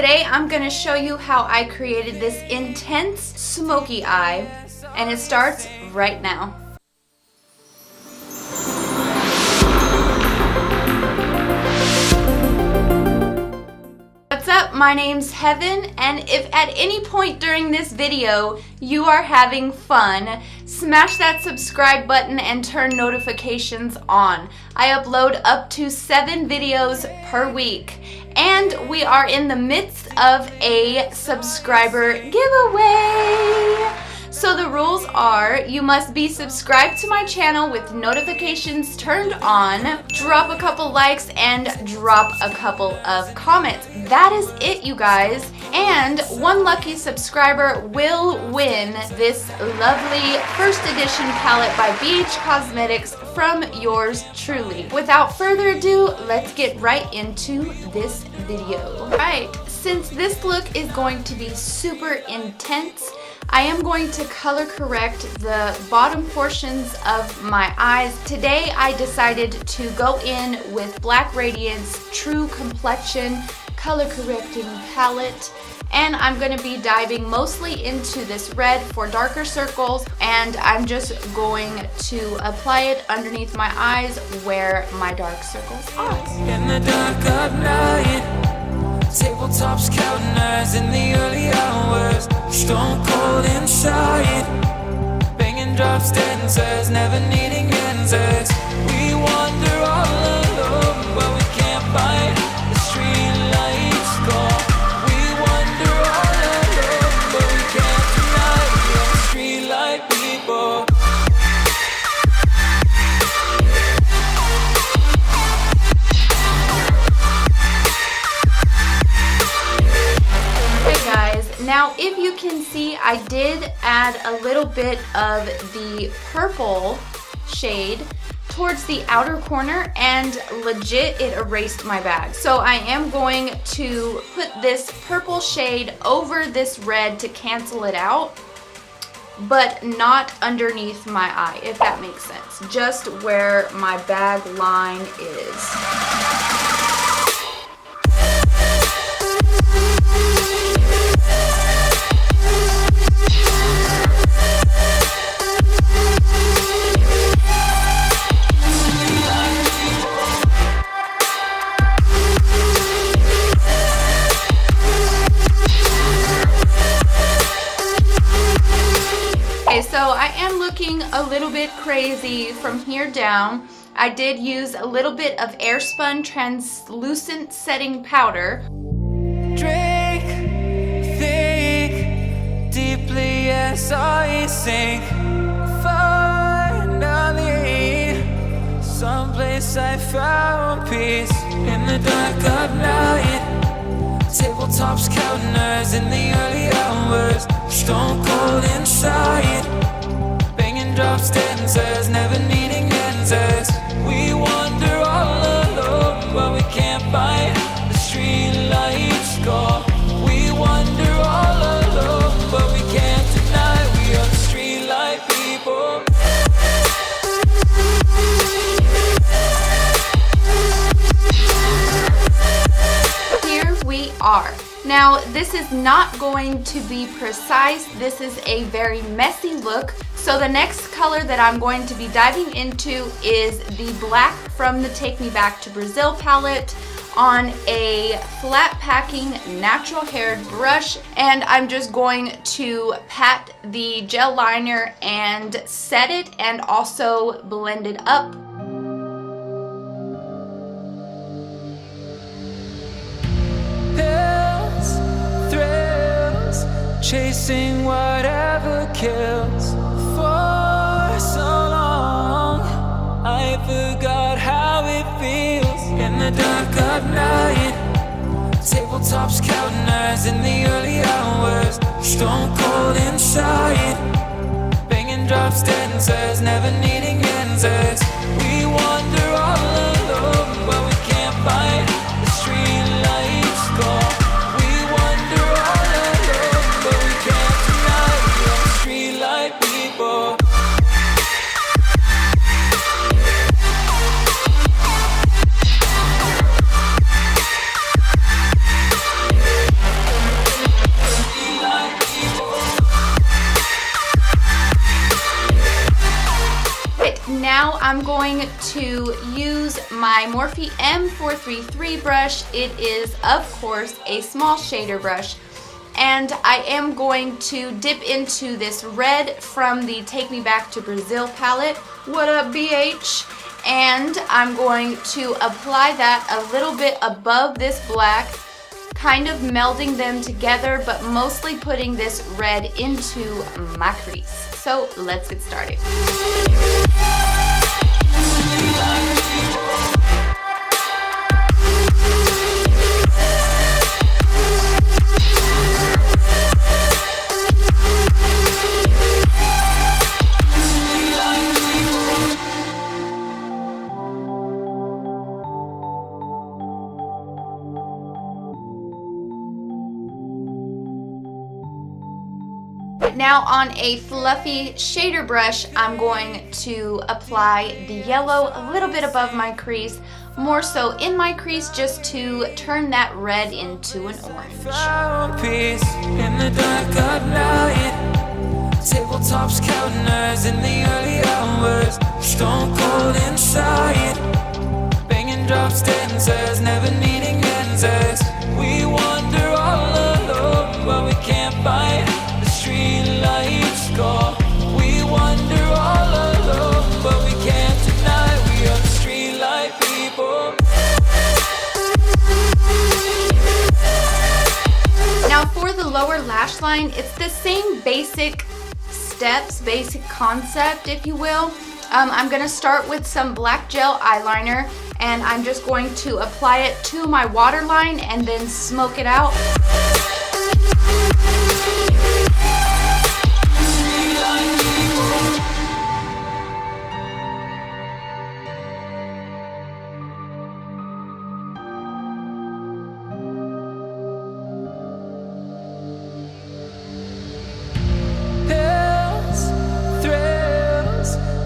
Today I'm going to show you how I created this intense smoky eye, and it starts right now. What's up? My name's Heaven, and if at any point during this video you are having fun, smash that subscribe button and turn notifications on. I upload up to 7 videos per week. And we are in the midst of a subscriber giveaway. So the rules are, you must be subscribed to my channel with notifications turned on, drop a couple likes, and drop a couple of comments. That is it, you guys. And one lucky subscriber will win this lovely first edition palette by BH Cosmetics from yours truly. Without further ado, let's get right into this video. Alright, since this look is going to be super intense, I am going to color correct the bottom portions of my eyes. Today I decided to go in with Black Radiance True Complexion Color Correcting Palette. And I'm going to be diving mostly into this red for darker circles, and I'm just going to apply it underneath my eyes where my dark circles are. In the dark of night, tabletops counting eyes in the early hours, stone cold inside, banging drops, dancers, never needing answers. We wander all alone, but we can't find the street lights gone. We wander all alone, but we can't deny we are the street light people. Now, if you can see, I did add a little bit of the purple shade towards the outer corner, and legit it erased my bag. So I am going to put this purple shade over this red to cancel it out, but not underneath my eye, if that makes sense. Just where my bag line is. So I am looking a little bit crazy from here down. I did use a little bit of Airspun translucent setting powder. Drink, think deeply as I sink. Finally, someplace I found peace. In the dark of night, tabletops counting eyes in the early hours, stone cold inside, banging drops, dancers, never needing answers. We wander all alone, but we can't find the street lights gone. We wander all alone, but we can't deny we are the street light people. Here we are. Now, this is not going to be precise. This is a very messy look. So the next color that I'm going to be diving into is the black from the Take Me Back to Brazil palette on a flat packing natural haired brush, and I'm just going to pat the gel liner and set it and also blend it up. Chasing whatever kills. For so long I forgot how it feels. In the dark of night, tabletops counting eyes in the early hours, stone cold inside, banging drops, dancers, never needing answers. We wander all alone, but we can't find the street lights gone. We wander all alone, but we can't deny we are the street light people. I'm going to use my Morphe M433 brush. It is, of course, a small shader brush. And I am going to dip into this red from the Take Me Back to Brazil palette. What up, BH? And I'm going to apply that a little bit above this black, kind of melding them together, but mostly putting this red into my crease. So let's get started. Now on a fluffy shader brush, I'm going to apply the yellow a little bit above my crease, more so in my crease, just to turn that red into an orange. In the dark of night, tabletops counting hours in the early hours, stone cold inside, banging drop stanzas, never needing answers. We wander all alone, but we can't find the street lights go. We wander all alone, but we can't deny we are the street light people. Now for the lower lash line, it's the same basic steps, basic concept, if you will. I'm going to start with some black gel eyeliner, and I'm just going to apply it to my waterline and then smoke it out.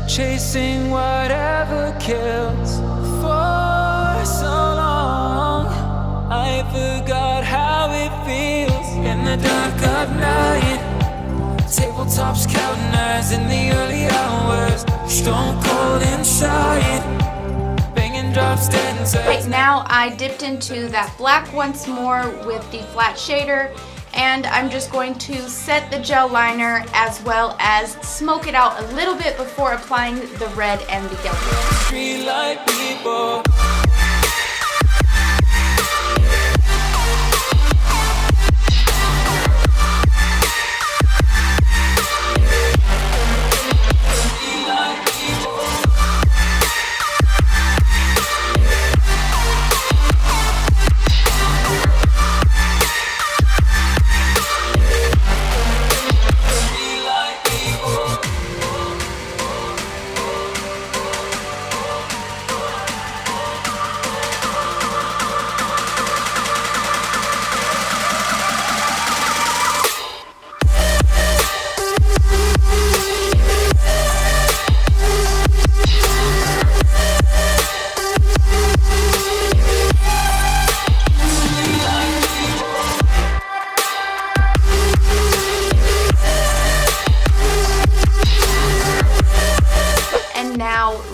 Chasing whatever kills for so long, I forgot how it feels in the dark of night. Tabletops counting hours in the early hours, stone cold inside, banging drop stanzas. Right now I dipped into that black once more with the flat shader, and I'm just going to set the gel liner as well as smoke it out a little bit before applying the red and the yellow. Street light people.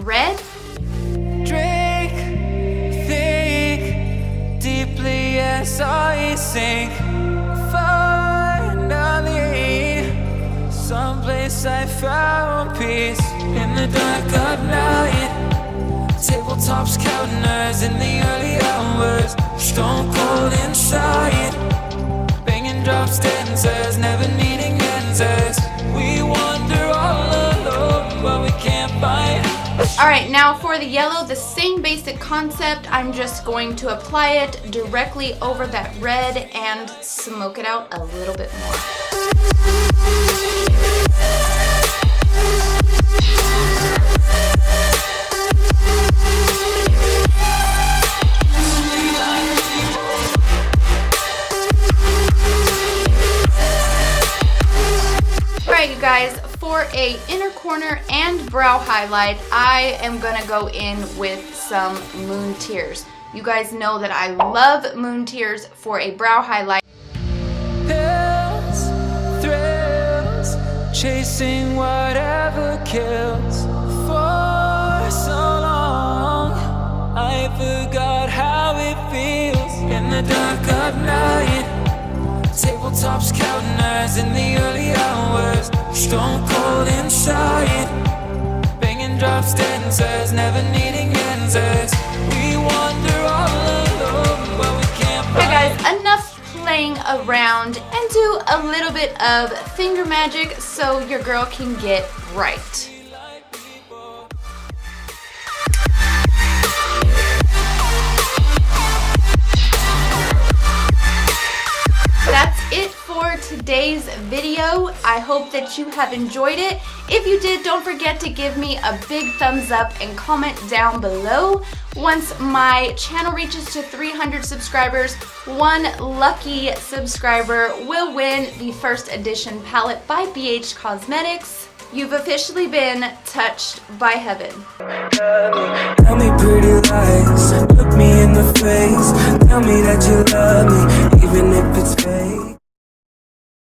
Red. Drink, think deeply as I sink. Finally, someplace I found peace in the dark of night. Tabletops counting hours in the early hours, stone cold inside, banging drop stanzas, never needing answers. We wander all alone, but we can't find. Alright, now for the yellow, the same basic concept. I'm just going to apply it directly over that red and smoke it out a little bit more. Alright, you guys, for a inner corner and brow highlight, I am gonna go in with some moon tears. You guys know that I love moon tears for a brow highlight. Pills, thrills, chasing whatever kills for the dark of night. Tabletops counting eyes in the early hours. Stone cold inside. Banging drops, dancers, never needing answers. We wander all alone, but we can't find. Okay guys, enough playing around and do a little bit of finger magic so your girl can get right. That's it for today's video. I hope that you have enjoyed it. If you did, don't forget to give me a big thumbs up and comment down below. Once my channel reaches to 300 subscribers, one lucky subscriber will win the first edition palette by BH Cosmetics. You've officially been touched by heaven. Tell me pretty lies, look me in the face. Tell me that you love me, even if it's fake.